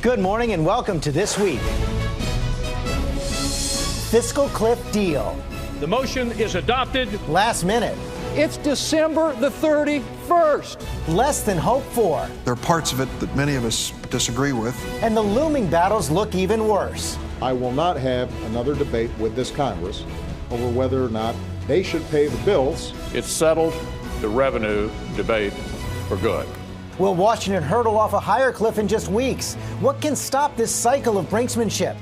Good morning and welcome to This Week. Fiscal cliff deal. The motion is adopted. Last minute. It's December the 31st. Less than hoped for. There are parts of it that many of us disagree with. And the looming battles look even worse. I will not have another debate with this Congress over whether or not they should pay the bills. It's settled the revenue debate for good. Will Washington hurdle off a higher cliff in just weeks? What can stop this cycle of brinksmanship?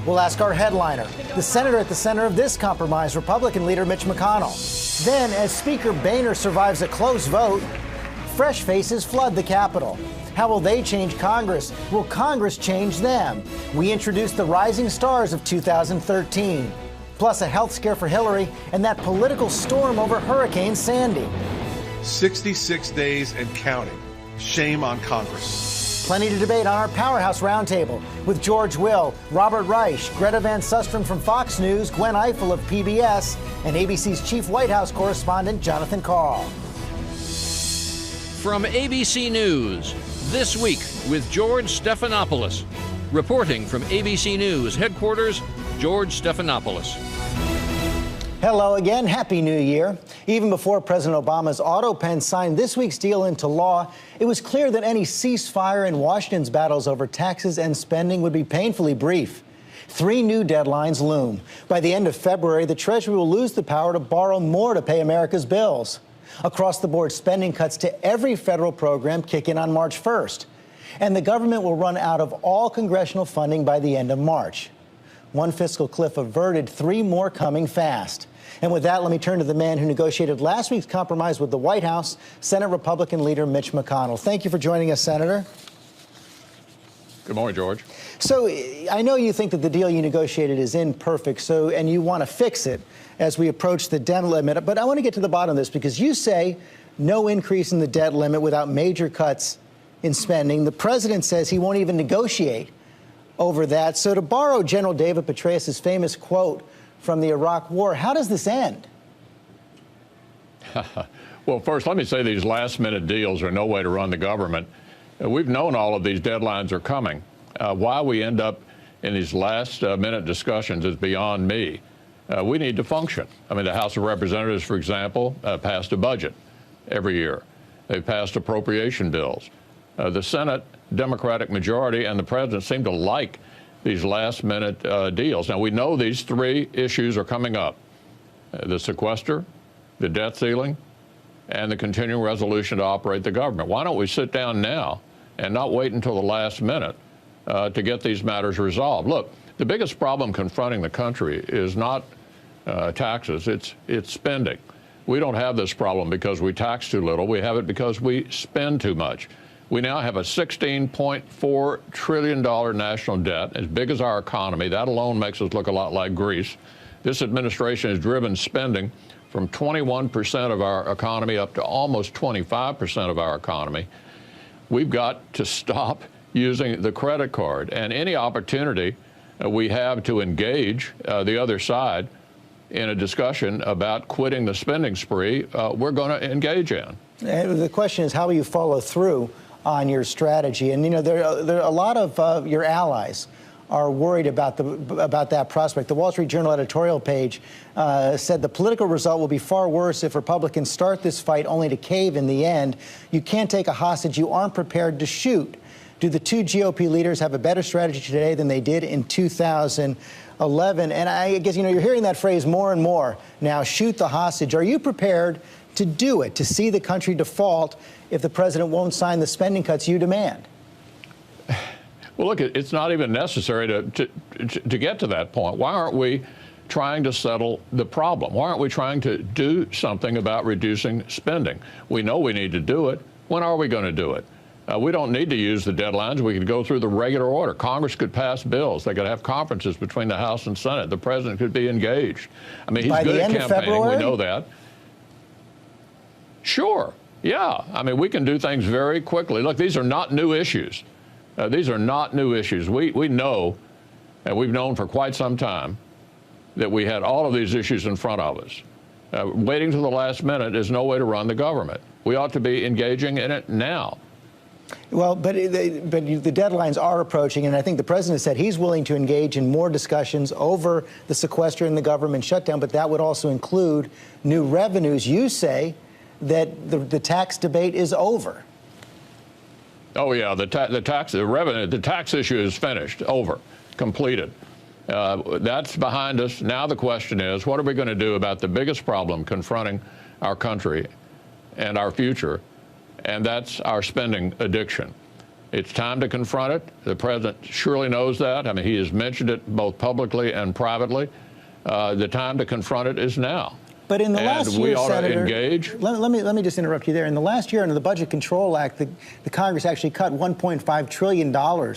We'll ask our headliner, the senator at the center of this compromise, Republican leader Mitch McConnell. Then, as Speaker Boehner survives a close vote, fresh faces flood the Capitol. How will they change Congress? Will Congress change them? We introduce the rising stars of 2013. Plus a health scare for Hillary and that political storm over Hurricane Sandy. 66 days and counting. Shame on Congress. Plenty to debate on our Powerhouse Roundtable with George Will, Robert Reich, Greta Van Susteren from Fox News, Gwen Ifill of PBS, and ABC's chief White House correspondent Jonathan Karl. From ABC News, This Week with George Stephanopoulos. Reporting from ABC News headquarters, George Stephanopoulos. Hello again. Happy New Year. Even before President Obama's auto pen signed this week's deal into law, it was clear that any ceasefire in Washington's battles over taxes and spending would be painfully brief. 3 new deadlines loom. By the end of February, the Treasury will lose the power to borrow more to pay America's bills. Across-the-board spending cuts to every federal program kick in on March 1st. And the government will run out of all congressional funding by the end of March. One fiscal cliff averted, 3 more coming fast. And with that, let me turn to the man who negotiated last week's compromise with the White House, Senate Republican leader Mitch McConnell. Thank you for joining us, Senator. Good morning, George. So I know you think that the deal you negotiated is imperfect, and you want to fix it as we approach the debt limit. But I want to get to the bottom of this because you say no increase in the debt limit without major cuts in spending. The president says he won't even negotiate over that. So to borrow General David Petraeus' famous quote from the Iraq War, how does this end? Well, first, let me say these last-minute deals are no way to run the government. We've known all of these deadlines are coming. Why we end up in these last-minute discussions is beyond me. We need to function. I mean, the House of Representatives, for example, passed a budget every year. They've passed appropriation bills. The Senate Democratic majority and the president seem to like these last-minute deals. Now, we know these 3 issues are coming up, the sequester, the debt ceiling, and the continuing resolution to operate the government. Why don't we sit down now and not wait until the last minute to get these matters resolved? Look, the biggest problem confronting the country is not taxes, it's spending. We don't have this problem because we tax too little. We have it because we spend too much. We now have a $16.4 trillion national debt, as big as our economy. That alone makes us look a lot like Greece. This administration has driven spending from 21% of our economy up to almost 25% of our economy. We've got to stop using the credit card. And any opportunity we have to engage the other side in a discussion about quitting the spending spree, we're going to engage in. And the question is, how will you follow through on your strategy? And, you know, there are a lot of your allies are worried about that prospect. The Wall Street Journal editorial page said the political result will be far worse if Republicans start this fight only to cave in the end. You can't take a hostage you aren't prepared to shoot. Do the 2 GOP leaders have a better strategy today than they did in 2011? And I guess, you know, you're hearing that phrase more and more now, shoot the hostage. Are you prepared to do it, to see the country default if the president won't sign the spending cuts you demand? Well, look, it's not even necessary to get to that point. Why aren't we trying to settle the problem? Why aren't we trying to do something about reducing spending? We know we need to do it. When are we going to do it? We don't need to use the deadlines. We could go through the regular order. Congress could pass bills. They could have conferences between the House and Senate. The president could be engaged. I mean, he's good at campaigning. We know that. Sure. Yeah. I mean, we can do things very quickly. Look, these are not new issues. These are not new issues. We know, and we've known for quite some time, that we had all of these issues in front of us. Waiting to the last minute is no way to run the government. We ought to be engaging in it now. Well, but the deadlines are approaching, and I think the president said he's willing to engage in more discussions over the sequester and the government shutdown, but that would also include new revenues. You say that the tax debate is over. Oh, yeah, the tax issue is finished, over, completed. That's behind us. Now the question is, what are we going to do about the biggest problem confronting our country and our future? And that's our spending addiction. It's time to confront it. The president surely knows that. I mean, he has mentioned it both publicly and privately. The time to confront it is now. But in the last year, we ought Senator, to engage. Let me just interrupt you there. In the last year, under the Budget Control Act, the Congress actually cut $1.5 trillion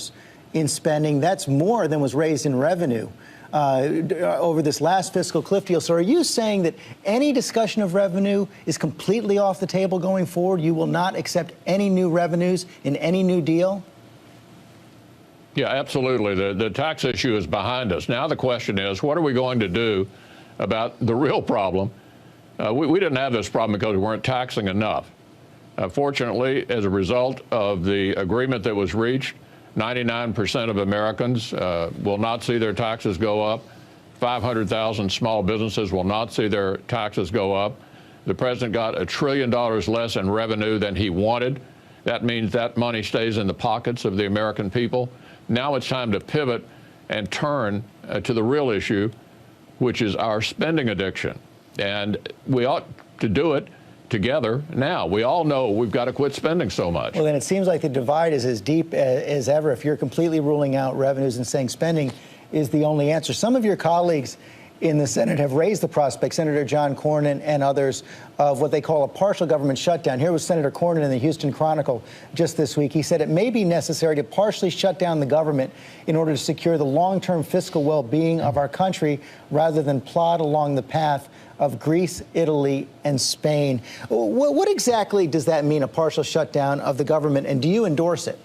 in spending. That's more than was raised in revenue over this last fiscal cliff deal. So are you saying that any discussion of revenue is completely off the table going forward? You will not accept any new revenues in any new deal? Yeah, absolutely. The tax issue is behind us. Now the question is, what are we going to do about the real problem? We didn't have this problem because we weren't taxing enough. Fortunately, as a result of the agreement that was reached, 99% of Americans will not see their taxes go up. 500,000 small businesses will not see their taxes go up. The president got $1 trillion less in revenue than he wanted. That means that money stays in the pockets of the American people. Now it's time to pivot and turn to the real issue, which is our spending addiction. And we ought to do it together now. We all know we've got to quit spending so much. Well, then it seems like the divide is as deep as ever if you're completely ruling out revenues and saying spending is the only answer. Some of your colleagues in the Senate have raised the prospect, Senator John Cornyn and others, of what they call a partial government shutdown. Here was Senator Cornyn in the Houston Chronicle just this week. He said it may be necessary to partially shut down the government in order to secure the long-term fiscal well-being of our country rather than plod along the path of Greece, Italy, and Spain. What exactly does that mean, a partial shutdown of the government, and do you endorse it?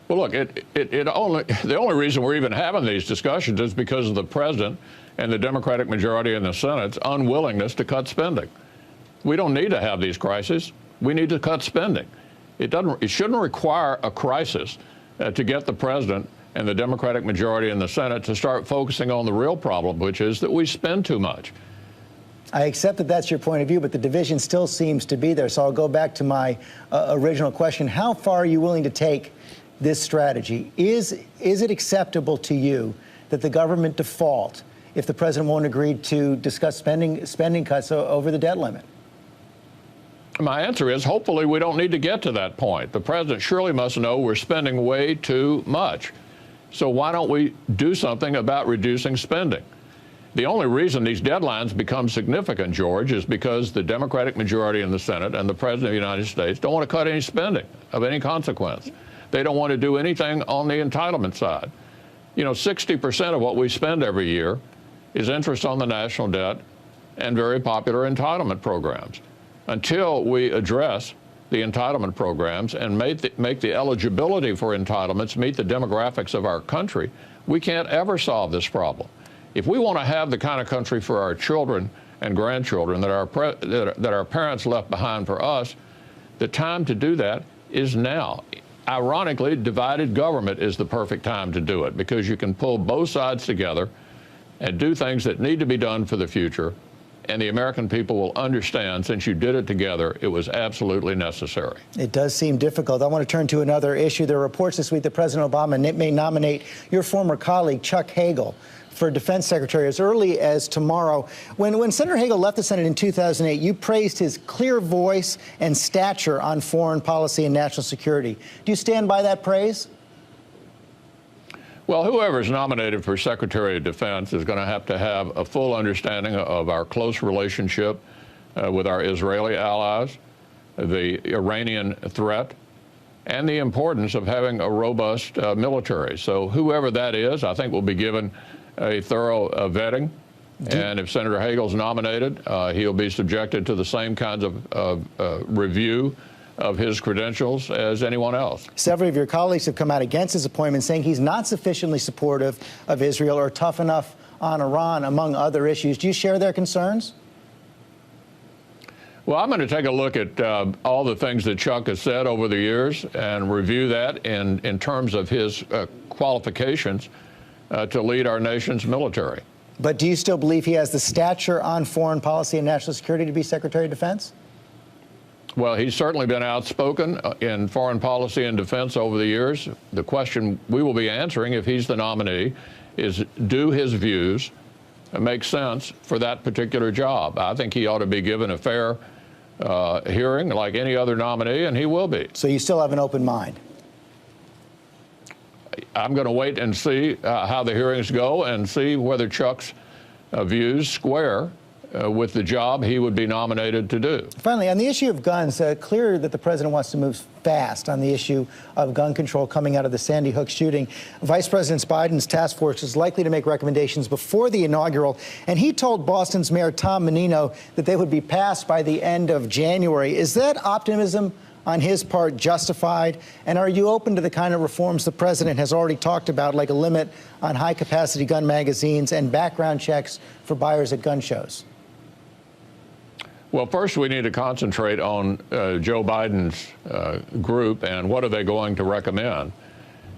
Well, look, the only reason we're even having these discussions is because of the president and the Democratic majority in the Senate's unwillingness to cut spending. We don't need to have these crises. We need to cut spending. It shouldn't require a crisis to get the president and the Democratic majority in the Senate to start focusing on the real problem, which is that we spend too much. I accept that that's your point of view, but the division still seems to be there. So I'll go back to my original question. How far are you willing to take this strategy? Is it acceptable to you that the government default if the president won't agree to discuss spending cuts over the debt limit? My answer is hopefully we don't need to get to that point. The president surely must know we're spending way too much. So why don't we do something about reducing spending? The only reason these deadlines become significant, George, is because the Democratic majority in the Senate and the President of the United States don't want to cut any spending of any consequence. They don't want to do anything on the entitlement side. You know, 60% of what we spend every year is interest on the national debt and very popular entitlement programs. Until we address the entitlement programs and make the eligibility for entitlements meet the demographics of our country, we can't ever solve this problem. If we want to have the kind of country for our children and grandchildren that our parents left behind for us, the time to do that is now. Ironically, divided government is the perfect time to do it because you can pull both sides together and do things that need to be done for the future. And the American people will understand, since you did it together, it was absolutely necessary. It does seem difficult. I want to turn to another issue. There are reports this week that President Obama may nominate your former colleague, Chuck Hagel, for defense secretary as early as tomorrow. When Senator Hagel left the Senate in 2008, you praised his clear voice and stature on foreign policy and national security. Do you stand by that praise? Well, whoever is nominated for Secretary of Defense is going to have a full understanding of our close relationship with our Israeli allies, the Iranian threat, and the importance of having a robust military. So whoever that is, I think will be given a thorough vetting. And if Senator Hagel's nominated, he'll be subjected to the same kinds of review of his credentials as anyone else. Several of your colleagues have come out against his appointment, saying he's not sufficiently supportive of Israel or tough enough on Iran, among other issues. Do you share their concerns? Well, I'm going to take a look at all the things that Chuck has said over the years and review that in terms of his qualifications to lead our nation's military. But do you still believe he has the stature on foreign policy and national security to be Secretary of Defense? Well, he's certainly been outspoken in foreign policy and defense over the years. The question we will be answering if he's the nominee is, do his views make sense for that particular job? I think he ought to be given a fair hearing like any other nominee, and he will be. So you still have an open mind? I'm going to wait and see how the hearings go and see whether Chuck's views square with the job he would be nominated to do. Finally, on the issue of guns, clear that the president wants to move fast on the issue of gun control coming out of the Sandy Hook shooting. Vice President Biden's task force is likely to make recommendations before the inaugural, and he told Boston's Mayor Tom Menino that they would be passed by the end of January. Is that optimism on his part justified? And are you open to the kind of reforms the president has already talked about, like a limit on high-capacity gun magazines and background checks for buyers at gun shows? Well, first we need to concentrate on Joe Biden's group and what are they going to recommend.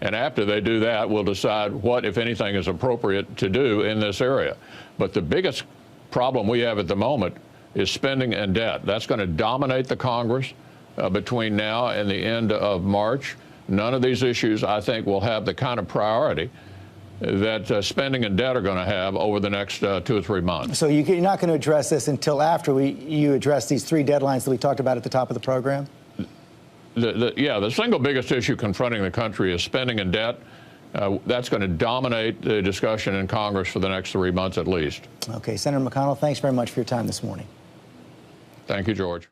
And after they do that, we'll decide what, if anything, is appropriate to do in this area. But the biggest problem we have at the moment is spending and debt. That's going to dominate the Congress between now and the end of March. None of these issues, I think, will have the kind of priority that spending and debt are going to have over the next 2 or 3 months. So you're not going to address this until after you address these 3 deadlines that we talked about at the top of the program? The single biggest issue confronting the country is spending and debt. That's going to dominate the discussion in Congress for the next 3 months at least. Okay, Senator McConnell, thanks very much for your time this morning. Thank you, George.